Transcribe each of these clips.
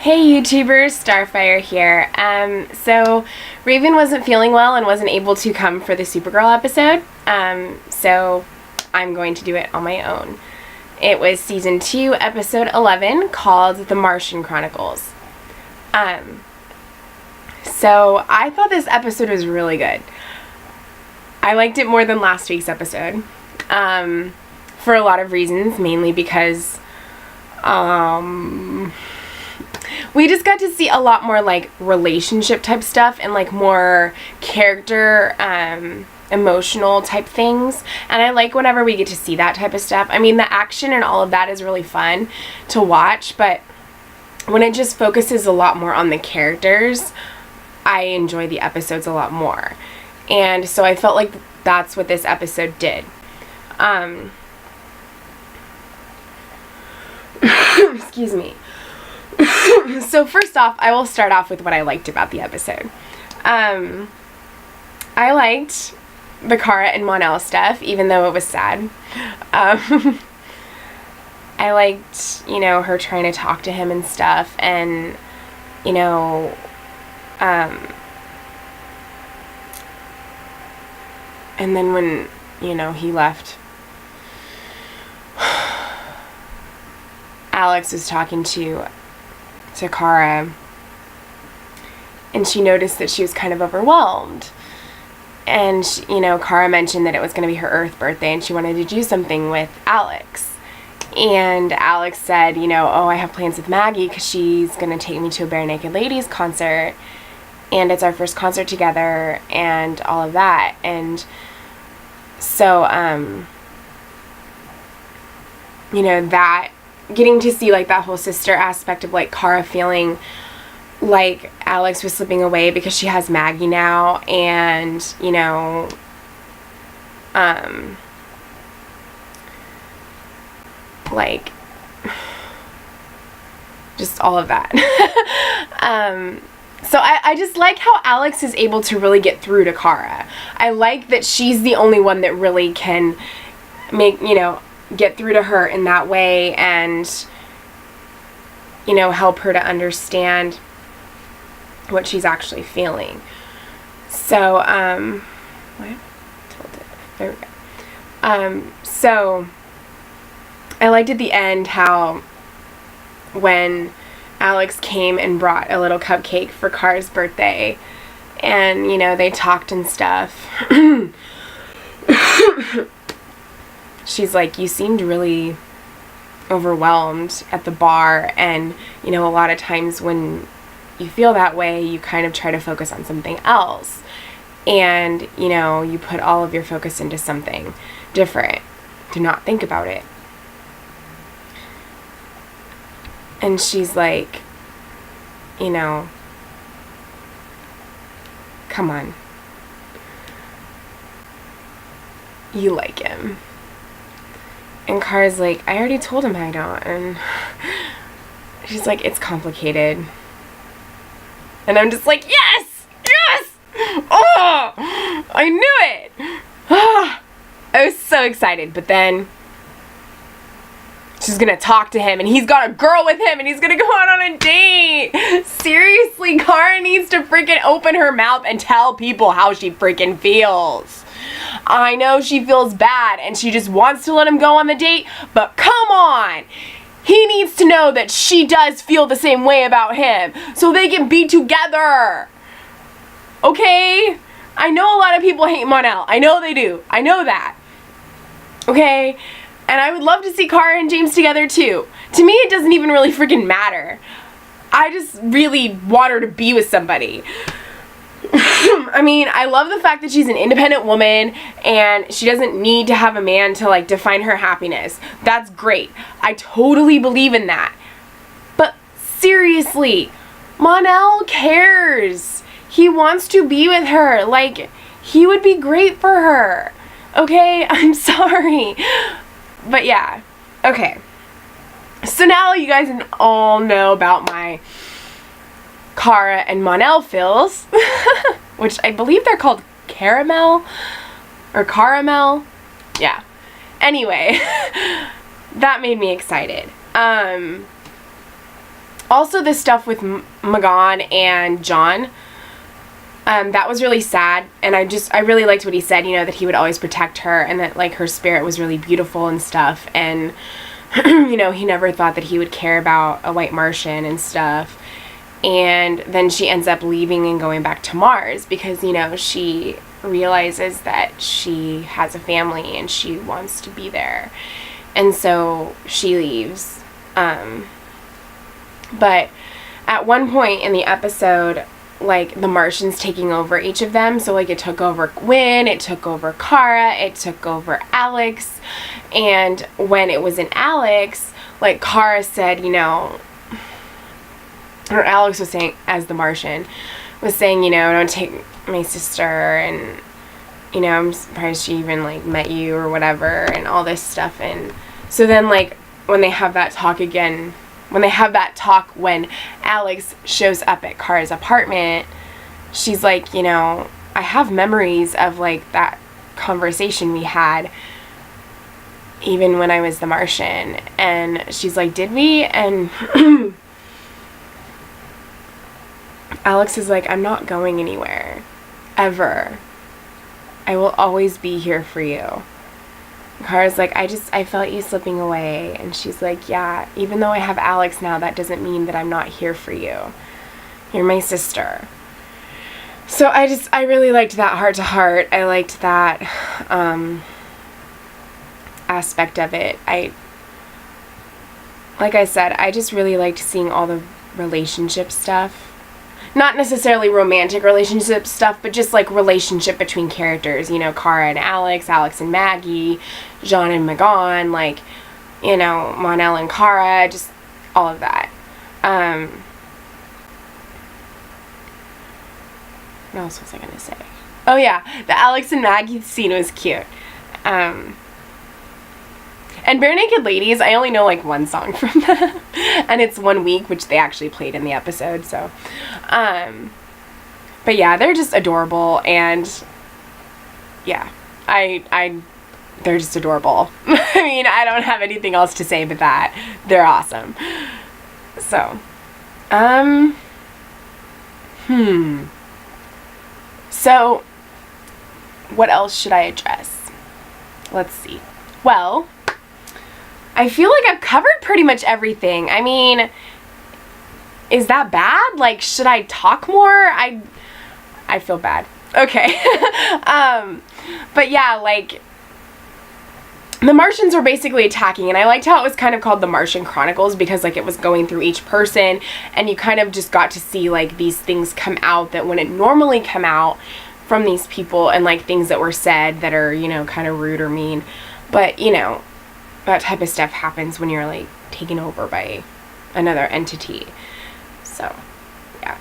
Hey YouTubers, Starfire here. So Raven wasn't feeling well and wasn't able to come for the Supergirl episode, so I'm going to do it on my own. It was Season 2, Episode 11, called The Martian Chronicles. So I thought this episode was really good. I liked it more than last week's episode, for a lot of reasons, mainly because, we just got to see a lot more, like, relationship type stuff and, like, more character, emotional type things. And I like whenever we get to see that type of stuff. I mean, the action and all of that is really fun to watch, but when it just focuses a lot more on the characters, I enjoy the episodes a lot more. And so I felt like that's what this episode did. Excuse me. So first off, I will start off with what I liked about the episode. I liked the Kara and Mon-El stuff, even though it was sad. I liked, you know, her trying to talk to him and stuff, and, you know, and then when, you know, he left, Alex was talking to Kara, and she noticed that she was kind of overwhelmed. And, you know, Kara mentioned that it was going to be her Earth birthday and she wanted to do something with Alex. And Alex said, you know, oh, I have plans with Maggie because she's going to take me to a Bare Naked Ladies concert. And it's our first concert together and all of that. And so, you know, that, getting to see, like, that whole sister aspect of, like, Kara feeling like Alex was slipping away because she has Maggie now, and, you know, like, just all of that. So I just like how Alex is able to really get through to Kara. I like that she's the only one that really can make, you know, get through to her in that way and, you know, help her to understand what she's actually feeling. So, what? Tilted. There we go. So, I liked at the end how when Alex came and brought a little cupcake for Kara's birthday, and, you know, they talked and stuff. She's like, you seemed really overwhelmed at the bar, and, you know, a lot of times when you feel that way, you kind of try to focus on something else, and, you know, you put all of your focus into something different to not think about it. And she's like, you know, come on, you like him. And Kara's like, I already told him I don't. And she's like, it's complicated. And I'm just like, yes! Yes! Oh! I knew it! Oh, I was so excited. But then she's gonna talk to him, and he's got a girl with him, and he's gonna go out on a date. Seriously, Kara needs to freaking open her mouth and tell people how she freaking feels. I know she feels bad and she just wants to let him go on the date, but come on! He needs to know that she does feel the same way about him so they can be together. Okay? I know a lot of people hate Mon-El. I know they do. I know that. Okay? And I would love to see Kara and James together too. To me, it doesn't even really freaking matter. I just really want her to be with somebody. I mean, I love the fact that she's an independent woman and she doesn't need to have a man to, like, define her happiness. That's great. I totally believe in that. But seriously, Mon-El cares. He wants to be with her. Like, he would be great for her. Okay? I'm sorry. But yeah. Okay. So now you guys all know about my Kara and Mon-El fills, which I believe they're called caramel or caramel. Yeah. Anyway, that made me excited. Also, this stuff with Magan and John, that was really sad, and I really liked what he said, you know, that he would always protect her, and that, like, her spirit was really beautiful and stuff, and, you know, he never thought that he would care about a white Martian and stuff. And then she ends up leaving and going back to Mars because, you know, she realizes that she has a family and she wants to be there. And so she leaves. But at one point in the episode, like, the Martians taking over each of them. So, like, it took over Gwen, it took over Kara, it took over Alex. And when it was in Alex, like, Kara said, you know, or Alex was saying, as the Martian, was saying, you know, don't take my sister, and, you know, I'm surprised she even, like, met you or whatever, and all this stuff. And so then, like, when they have that talk again, when Alex shows up at Kara's apartment, she's like, you know, I have memories of, like, that conversation we had even when I was the Martian. And she's like, did we? And Alex is like, I'm not going anywhere. Ever. I will always be here for you. Kara's like, I felt you slipping away. And she's like, yeah, even though I have Alex now, that doesn't mean that I'm not here for you. You're my sister. So I really liked that heart to heart. I liked that aspect of it. Like I said, I just really liked seeing all the relationship stuff. Not necessarily romantic relationship stuff, but just, like, relationship between characters. You know, Kara and Alex, Alex and Maggie, John and Magan, like, you know, Mon-El and Kara, just all of that. What else was I going to say? Oh, yeah, the Alex and Maggie scene was cute. And Bare Naked Ladies, I only know, like, one song from them. And it's 1 week, which they actually played in the episode, so. But yeah, they're just adorable, and yeah, they're just adorable. I mean, I don't have anything else to say but that. They're awesome. So, So, what else should I address? Let's see. Well, I feel like I've covered pretty much everything. I mean, is that bad? Like, should I talk more? I feel bad. Okay. But yeah, like, the Martians were basically attacking, and I liked how it was kind of called the Martian Chronicles because, like, it was going through each person, and you kind of just got to see, like, these things come out that wouldn't normally come out from these people, and, like, things that were said that are, you know, kind of rude or mean. But, you know, that type of stuff happens when you're, like, taken over by another entity. So, yeah.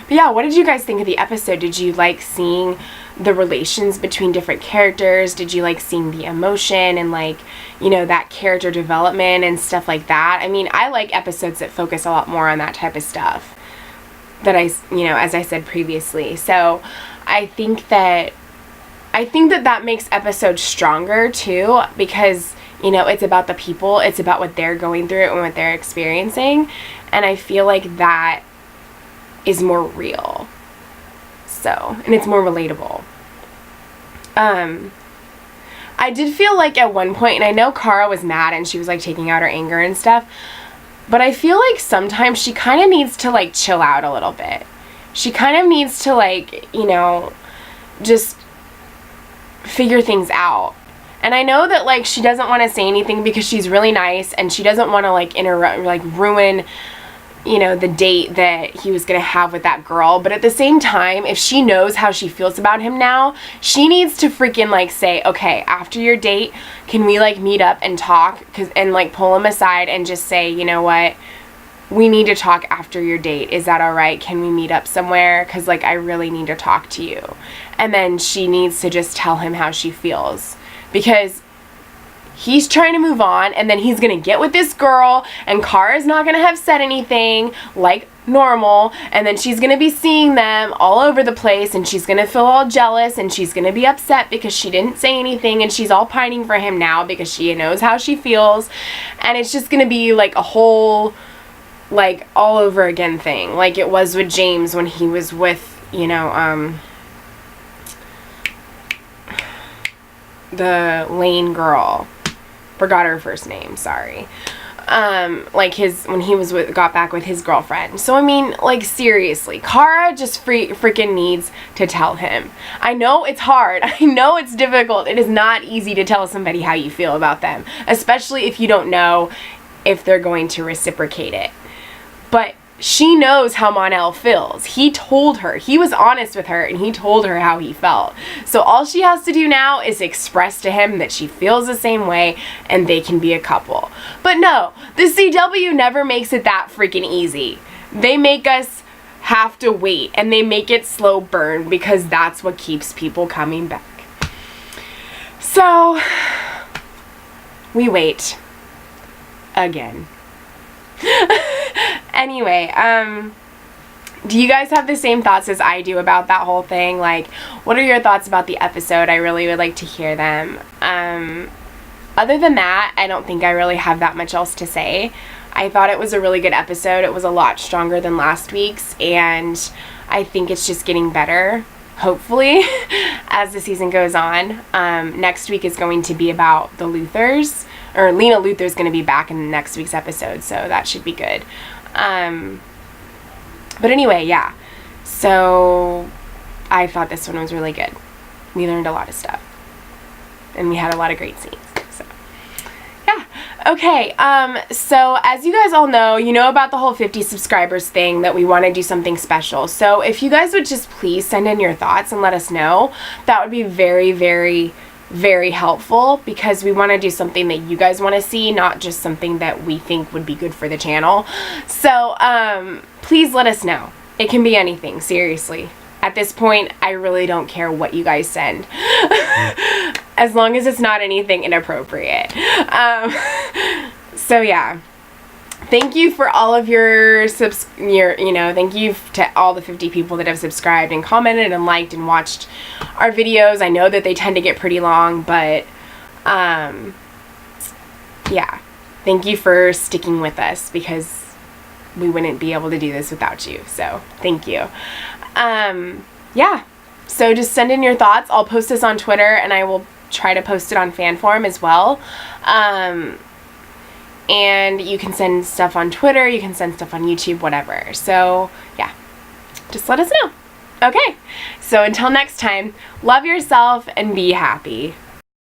But yeah, what did you guys think of the episode? Did you like seeing the relations between different characters? Did you like seeing the emotion and, like, you know, that character development and stuff like that? I mean, I like episodes that focus a lot more on that type of stuff that you know, as I said previously. So I think that makes episodes stronger too, because, you know, it's about the people, it's about what they're going through and what they're experiencing, and I feel like that is more real. So, and it's more relatable. I did feel like at one point, and I know Kara was mad and she was, like, taking out her anger and stuff, but I feel like sometimes she kind of needs to, like, chill out a little bit. She kind of needs to, like, you know, just figure things out. And I know that, like, she doesn't want to say anything because she's really nice and she doesn't want to, like, interrupt, like, ruin, you know, the date that he was going to have with that girl. But at the same time, if she knows how she feels about him now, she needs to freaking, like, say, okay, after your date, can we, like, meet up and talk? And, like, pull him aside and just say, you know what, we need to talk after your date. Is that all right? Can we meet up somewhere? Because, like, I really need to talk to you. And then she needs to just tell him how she feels. Because he's trying to move on, and then he's going to get with this girl, and Kara's not going to have said anything, like normal, and then she's gonna be seeing them all over the place, and she's gonna feel all jealous, and she's gonna be upset because she didn't say anything, and she's all pining for him now because she knows how she feels, and it's just gonna be like a whole, like, all over again thing, like it was with James when he was with, you know, the Lane girl. Forgot her first name, sorry. Like when he was got back with his girlfriend. So I mean, like, seriously, Kara just freaking needs to tell him. I know it's hard. I know it's difficult. It is not easy to tell somebody how you feel about them, especially if you don't know if they're going to reciprocate it. But she knows how Mon-El feels. He told her. He was honest with her, and he told her how he felt. So all she has to do now is express to him that she feels the same way, and they can be a couple. But no, the CW never makes it that freaking easy. They make us have to wait, and they make it slow burn because that's what keeps people coming back. So, we wait. Again. Anyway, do you guys have the same thoughts as I do about that whole thing? Like, what are your thoughts about the episode? I really would like to hear them. Other than that, I don't think I really have that much else to say. I thought it was a really good episode. It was a lot stronger than last week's, and I think it's just getting better, hopefully, as the season goes on. Next week is going to be about the Luthers, or Lena Luthor's going to be back in next week's episode, so that should be good. But anyway, yeah. So I thought this one was really good. We learned a lot of stuff, and we had a lot of great scenes. So yeah. Okay. So as you guys all know, you know about the whole 50 subscribers thing, that we want to do something special. So if you guys would just please send in your thoughts and let us know, that would be very, very, very helpful, because we want to do something that you guys want to see, not just something that we think would be good for the channel. So please let us know. It can be anything, seriously. At this point, I really don't care what you guys send, as long as it's not anything inappropriate. So yeah, thank you for all of your thank you to all the 50 people that have subscribed and commented and liked and watched our videos. I know that they tend to get pretty long, but yeah, thank you for sticking with us, because we wouldn't be able to do this without you. So thank you. Yeah, so just send in your thoughts. I'll post this on Twitter, and I will try to post it on Fanform as well. And you can send stuff on Twitter, you can send stuff on YouTube, whatever. So yeah, just let us know. Okay, so until next time, love yourself and be happy.